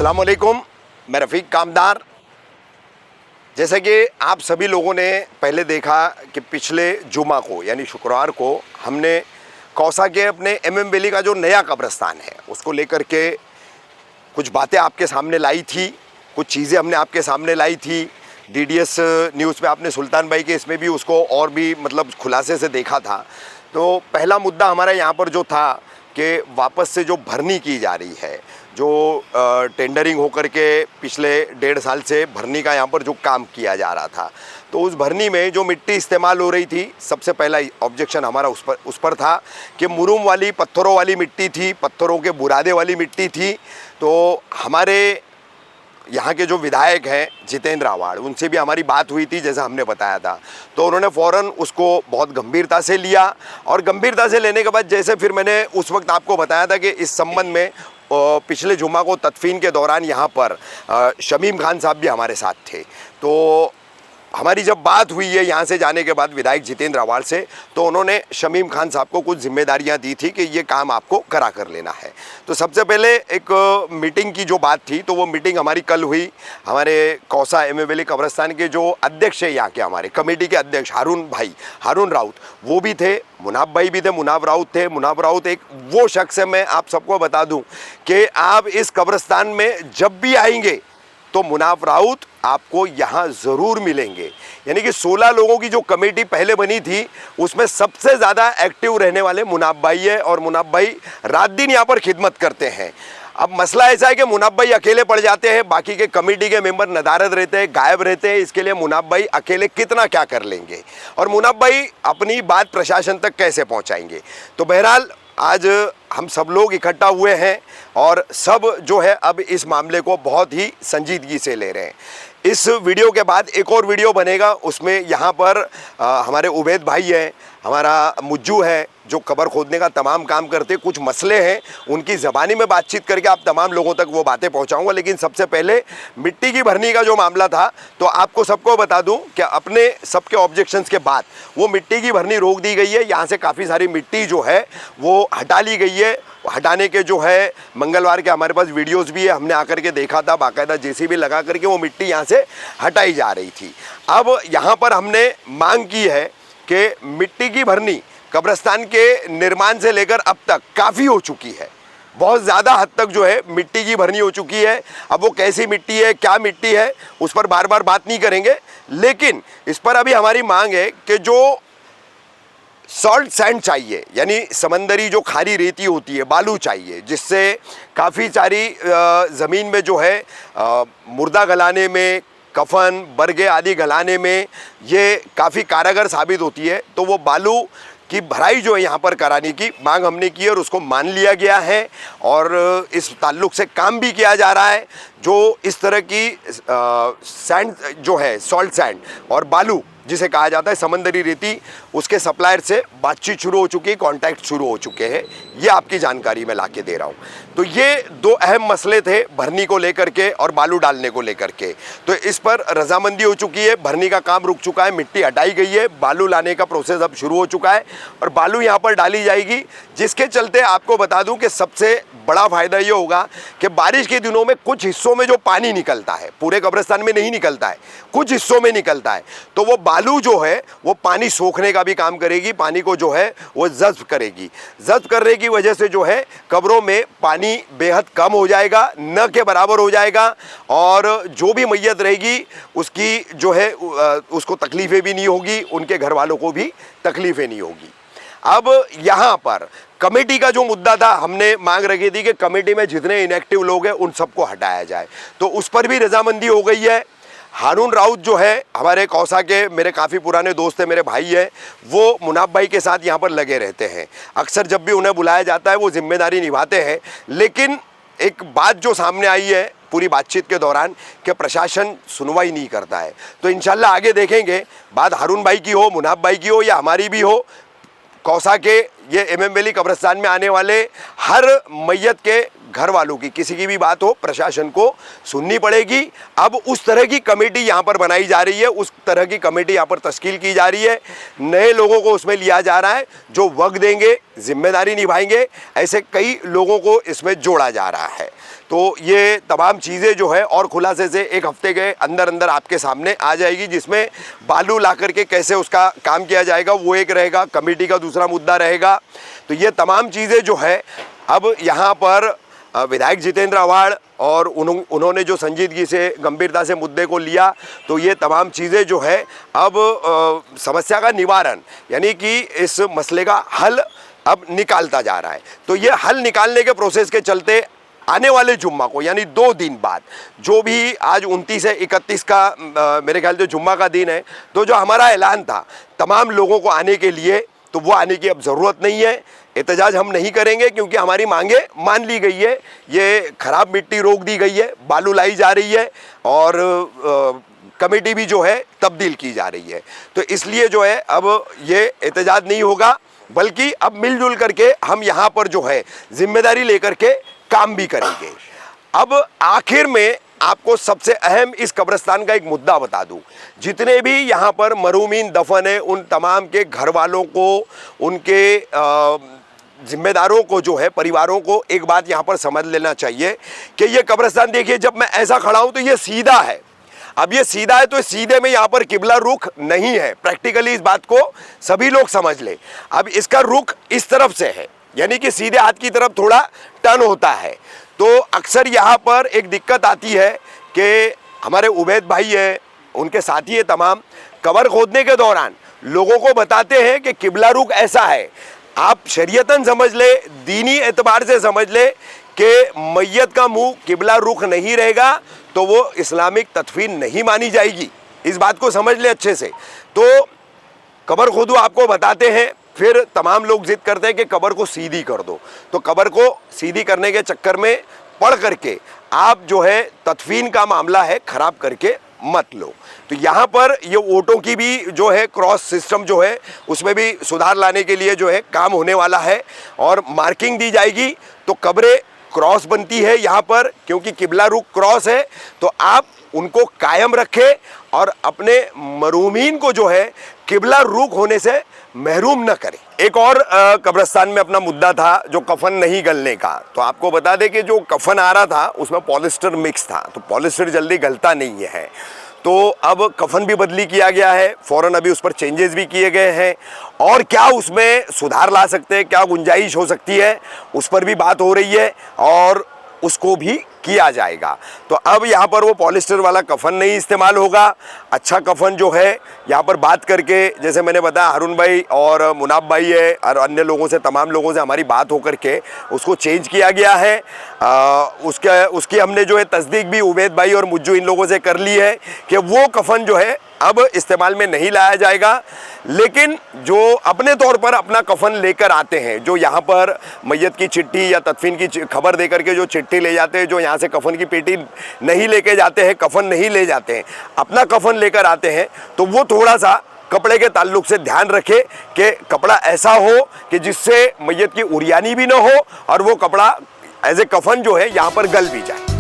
अस्सलाम वालेकुम, मैं रफ़ीक कामदार। जैसे कि आप सभी लोगों ने पहले देखा कि पिछले जुमा को यानी शुक्रवार को हमने कौसा के अपने एमएम वैली का जो नया कब्रिस्तान है उसको लेकर के कुछ बातें आपके सामने लाई थी, कुछ चीज़ें हमने आपके सामने लाई थी। डीडीएस न्यूज़ पे आपने सुल्तान भाई के इसमें भी उसको और भी मतलब खुलासे से देखा था। तो पहला मुद्दा हमारा यहाँ पर जो था कि वापस से जो भरनी की जा रही है, जो टेंडरिंग होकर के पिछले 1.5 साल से भरनी का यहाँ पर जो काम किया जा रहा था, तो उस भरनी में जो मिट्टी इस्तेमाल हो रही थी, सबसे पहला ऑब्जेक्शन हमारा उस पर था कि मुरुम वाली पत्थरों वाली मिट्टी थी, पत्थरों के बुरादे वाली मिट्टी थी। तो हमारे यहाँ के जो विधायक हैं जितेंद्र आवाड़, उनसे भी हमारी बात हुई थी जैसा हमने बताया था। तो उन्होंने फ़ौरन उसको बहुत गंभीरता से लिया और गंभीरता से लेने के बाद जैसे फिर मैंने उस वक्त आपको बताया था कि इस संबंध में पिछले जुमा को तदफीन के दौरान यहाँ पर शमीम खान साहब भी हमारे साथ थे। तो हमारी जब बात हुई है यहाँ से जाने के बाद विधायक जितेंद्र आवाड़ से, तो उन्होंने शमीम खान साहब को कुछ जिम्मेदारियाँ दी थी कि ये काम आपको करा कर लेना है। तो सबसे पहले एक मीटिंग की जो बात थी, तो वो मीटिंग हमारी कल हुई। हमारे कौसा एमएम वैली कब्रिस्तान के जो अध्यक्ष है यहाँ के, हमारे कमेटी के अध्यक्ष हारून राउत, वो भी थे, मुनाब भाई भी थे, मुनाब राउत थे। मुनाब राउत एक वो शख्स है, मैं आप सबको बता दूँ कि आप इस कब्रिस्तान में जब भी आएंगे तो मुनाब राउत आपको यहाँ ज़रूर मिलेंगे। यानी कि 16 लोगों की जो कमेटी पहले बनी थी उसमें सबसे ज़्यादा एक्टिव रहने वाले मुनाब भाई है और मुनाब भाई रात दिन यहाँ पर खिदमत करते हैं। अब मसला ऐसा है कि मुनाब भाई अकेले पड़ जाते हैं, बाकी के कमेटी के मेंबर नदारद रहते हैं, गायब रहते हैं। इसके लिए मुनाब भाई अकेले कितना क्या कर लेंगे और मुनाब भाई अपनी बात प्रशासन तक कैसे पहुँचाएंगे। तो बहरहाल आज हम सब लोग इकट्ठा हुए हैं और सब जो है अब इस मामले को बहुत ही संजीदगी से ले रहे हैं। इस वीडियो के बाद एक और वीडियो बनेगा, उसमें यहाँ पर हमारे उबैद भाई हैं, हमारा मुज्जू है जो कब्र खोदने का तमाम काम करते, कुछ मसले हैं उनकी ज़बानी में बातचीत करके आप तमाम लोगों तक वो बातें पहुँचाऊँगा। लेकिन सबसे पहले मिट्टी की भरनी का जो मामला था, तो आपको सबको बता दूं कि अपने सबके ऑब्जेक्शंस के बाद वो मिट्टी की भरनी रोक दी गई है। यहाँ से काफ़ी सारी मिट्टी जो है वो हटा ली गई है। हटाने के जो है मंगलवार के हमारे पास वीडियोस भी है, हमने आकर के देखा था, बाकायदा जेसीबी लगा करके वो मिट्टी यहाँ से हटाई जा रही थी। अब यहाँ पर हमने मांग की है कि मिट्टी की भरनी कब्रिस्तान के निर्माण से लेकर अब तक काफ़ी हो चुकी है, बहुत ज़्यादा हद तक जो है मिट्टी की भरनी हो चुकी है। अब वो कैसी मिट्टी है, क्या मिट्टी है, उस पर बार बार बात नहीं करेंगे, लेकिन इस पर अभी हमारी मांग है कि जो सॉल्ट सैंड चाहिए, यानी समंदरी जो खारी रेती होती है, बालू चाहिए, जिससे काफ़ी सारी ज़मीन में जो है मुर्दा गलाने में, कफन बरगे आदि गलाने में ये काफ़ी कारगर साबित होती है। तो वो बालू की भराई जो है यहाँ पर कराने की मांग हमने की और उसको मान लिया गया है और इस ताल्लुक़ से काम भी किया जा रहा है। जो इस तरह की सैंड जो है, सॉल्ट सैंड और बालू जिसे कहा जाता है समंदरी रेती, उसके सप्लायर से बातचीत शुरू हो चुकी है, कॉन्टैक्ट शुरू हो चुके हैं। ये आपकी जानकारी मैं लाके दे रहा हूँ। तो ये दो अहम मसले थे भरनी को लेकर के और बालू डालने को लेकर के। तो इस पर रजामंदी हो चुकी है, भरनी का काम रुक चुका है, मिट्टी हटाई गई है, बालू लाने का प्रोसेस अब शुरू हो चुका है और बालू यहाँ पर डाली जाएगी। जिसके चलते आपको बता दूँ कि सबसे बड़ा फ़ायदा ये होगा कि बारिश के दिनों में कुछ हिस्सों में जो पानी निकलता है, पूरे कब्रिस्तान में नहीं निकलता है, कुछ हिस्सों में निकलता है, तो वो बालू जो है वो पानी सोखने का भी काम करेगी, पानी को जो है वो जज़्ब करेगी। जज़्ब करने की वजह से जो है कब्रों में पानी बेहद कम हो जाएगा, न के बराबर हो जाएगा और जो भी मैयत रहेगी उसकी जो है उसको तकलीफ़ें भी नहीं होगी, उनके घर वालों को भी तकलीफ़ें नहीं होगी। अब यहाँ पर कमेटी का जो मुद्दा था, हमने मांग रखी थी कि कमेटी में जितने इनएक्टिव लोग हैं उन सबको हटाया जाए, तो उस पर भी रजामंदी हो गई है। हारून राउत जो है हमारे कौसा के मेरे काफ़ी पुराने दोस्त हैं, मेरे भाई हैं, वो मुनाब भाई के साथ यहाँ पर लगे रहते हैं। अक्सर जब भी उन्हें बुलाया जाता है वो जिम्मेदारी निभाते हैं। लेकिन एक बात जो सामने आई है पूरी बातचीत के दौरान कि प्रशासन सुनवाई नहीं करता है। तो इंशाल्लाह आगे देखेंगे, बात हारून भाई की हो, मुनाब भाई की हो या हमारी भी हो, कौसा के ये एमएम वैली कब्रिस्तान में आने वाले हर मैयत के घर वालों की किसी की भी बात हो प्रशासन को सुननी पड़ेगी। अब उस तरह की कमेटी यहाँ पर बनाई जा रही है, उस तरह की कमेटी यहाँ पर तश्कील की जा रही है, नए लोगों को उसमें लिया जा रहा है जो वक्त देंगे, जिम्मेदारी निभाएंगे, ऐसे कई लोगों को इसमें जोड़ा जा रहा है। तो ये तमाम चीज़ें जो है और खुलासे से एक हफ्ते के अंदर अंदर आपके सामने आ जाएगी, जिसमें बालू ला करके कैसे उसका काम किया जाएगा वो एक रहेगा, कमेटी का दूसरा मुद्दा रहेगा। तो ये तमाम चीज़ें जो है अब यहाँ पर विधायक जितेंद्र आव्हाड और उन्होंने जो संजीदगी से गंभीरता से मुद्दे को लिया, तो ये तमाम चीज़ें जो है अब समस्या का निवारण यानी कि इस मसले का हल अब निकालता जा रहा है। तो ये हल निकालने के प्रोसेस के चलते आने वाले जुम्मा को यानी 2 दिन बाद, जो भी आज 29 है 31 का मेरे ख्याल से जुम्मा का दिन है, तो जो हमारा ऐलान था तमाम लोगों को आने के लिए, तो वो आने की अब ज़रूरत नहीं है। एहतजाज हम नहीं करेंगे क्योंकि हमारी मांगे मान ली गई है, ये ख़राब मिट्टी रोक दी गई है, बालू लाई जा रही है और कमेटी भी जो है तब्दील की जा रही है। तो इसलिए जो है अब ये एहतजाज नहीं होगा, बल्कि अब मिलजुल करके हम यहाँ पर जो है जिम्मेदारी लेकर के काम भी करेंगे। अब आखिर में आपको सबसे अहम इस कब्रिस्तान का एक मुद्दा बता दूं, जितने भी यहाँ पर मरूमीन दफन है उन तमाम के घर वालों को, उनके जिम्मेदारों को जो है, परिवारों को एक बात यहाँ पर समझ लेना चाहिए कि ये कब्रिस्तान देखिए, जब मैं ऐसा खड़ा हूँ तो ये सीधा है। अब ये सीधा है तो सीधे में यहाँ पर किबला रुख नहीं है, प्रैक्टिकली इस बात को सभी लोग समझ ले। अब इसका रुख इस तरफ से है, यानी कि सीधे हाथ की तरफ थोड़ा टर्न होता है। तो अक्सर यहाँ पर एक दिक्कत आती है कि हमारे उबैद भाई है, उनके साथी है तमाम, कब्र खोदने के दौरान लोगों को बताते हैं कि किबला रुख ऐसा है। आप शरीयतन समझ ले, दीनी एतबार से समझ ले कि मैयत का मुंह किबला रुख नहीं रहेगा तो वो इस्लामिक तदफीन नहीं मानी जाएगी। इस बात को समझ ले अच्छे से। तो कब्र खोदू आपको बताते हैं, फिर तमाम लोग जिद करते हैं कि कब्र को सीधी कर दो। तो कब्र को सीधी करने के चक्कर में पढ़ करके आप जो है तदफीन का मामला है ख़राब करके मत लो। तो यहाँ पर ये वोटों की भी जो है क्रॉस सिस्टम जो है उसमें भी सुधार लाने के लिए जो है काम होने वाला है और मार्किंग दी जाएगी। तो कब्रें क्रॉस बनती है यहाँ पर, क्योंकि किबला रुख क्रॉस है, तो आप उनको कायम रखें और अपने मरूमीन को जो है किबला रुख होने से महरूम न करें। एक और कब्रिस्तान में अपना मुद्दा था जो कफन नहीं गलने का। तो आपको बता दें कि जो कफन आ रहा था उसमें पॉलिस्टर मिक्स था, तो पॉलिस्टर जल्दी गलता नहीं है। तो अब कफन भी बदली किया गया है, फ़ौरन अभी उस पर चेंजेस भी किए गए हैं और क्या उसमें सुधार ला सकते हैं, क्या गुंजाइश हो सकती है, उस पर भी बात हो रही है और उसको भी किया जाएगा। तो अब यहाँ पर वो पॉलिस्टर वाला कफन नहीं इस्तेमाल होगा, अच्छा कफन जो है यहाँ पर बात करके, जैसे मैंने बताया हारून भाई और मुनाब भाई है और अन्य लोगों से, तमाम लोगों से हमारी बात होकर के उसको चेंज किया गया है। उसकी हमने जो है तस्दीक भी उबैद भाई और मुज्जू इन लोगों से कर ली है कि वो कफन जो है अब इस्तेमाल में नहीं लाया जाएगा। लेकिन जो अपने तौर पर अपना कफन लेकर आते हैं, जो यहाँ पर मैयत की चिट्ठी या तदफीन की खबर दे करके जो चिट्ठी ले जाते हैं, जो यहाँ से कफन की पेटी नहीं लेके जाते हैं, कफन नहीं ले जाते हैं, अपना कफन लेकर आते हैं, तो वो थोड़ा सा कपड़े के ताल्लुक से ध्यान रखे कि कपड़ा ऐसा हो कि जिससे मैयत की उरियानी भी ना हो और वो कपड़ा एज ए कफन जो है यहाँ पर गल भी जाए।